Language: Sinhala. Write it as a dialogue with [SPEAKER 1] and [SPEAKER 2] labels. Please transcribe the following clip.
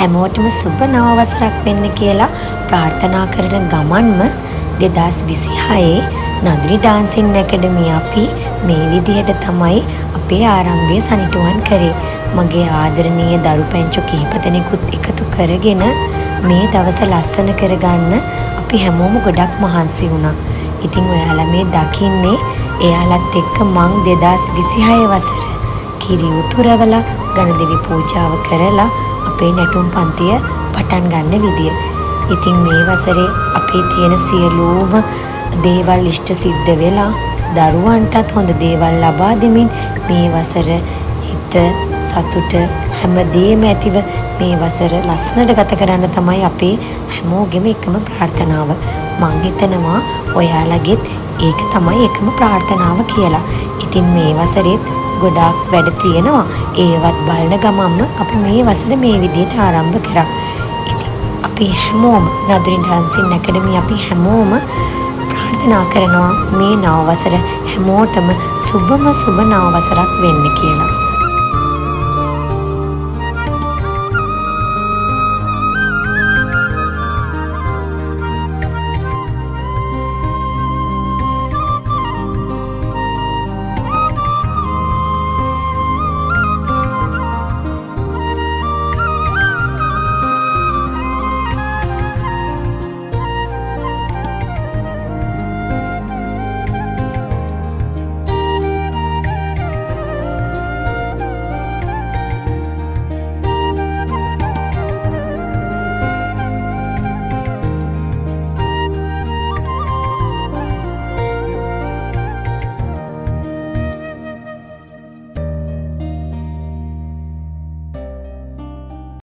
[SPEAKER 1] හැමෝටම සුබ නව වසරක් වෙන්න කියලා ප්‍රාර්ථනා කරන ගමන්ම 2026 නඳුනි ඩාන්සින් ඇකඩමිය අපි මේ විදිහට තමයි අපේ ආරම්භය සනිටුවන් කරේ. මගේ ආදරණීය දරු පැංචෝ කිහිප දෙනෙකුත් එකතු කරගෙන මේ දවස ලස්සන කරගන්න අපි හැමෝම ගොඩක් මහන්සි වුණා. ඉතින් ඔයාලා මේ දකින්නේ එයාලත් එක්ක මං 2026 වසර කිරි උතුරවලා ගණදෙවි පූජාව කරලා අපේ නැටුම් පන්තිය පටන් ගන්න විදිය. ඉතින් මේ වසරේ අපේ තියෙන සියලුම දේවල් ඉෂ්ට සිද්ධ වෙලා දරුවන්ටත් හොඳ දේවල් ලබා දෙමින් මේ වසර හිත සතුට හැමදේම ඇතිව මේ වසර ලස්සනට ගත කරන්න තමයි අපේ හැමෝගෙම එකම ප්‍රාර්ථනාව. මං හිතනවා ඔයාලගෙත් ඒක තමයි එකම ප්‍රාර්ථනාව කියලා. ඉතින් මේ වසරෙත් ගොඩාක් වැඩ තියෙනවා. ඒවත් බලන ගමන්ම අපි මේ වසර මේ විදිහට ආරම්භ කරා. ඉතින් අපි හැමෝම නඳුනි ඩාන්සින් ඇකඩමි අපි හැමෝම ප්‍රාර්ථනා කරනවා මේ නව වසර හැමෝටම සුබම සුබ නව වසරක් වෙන්න කියලා.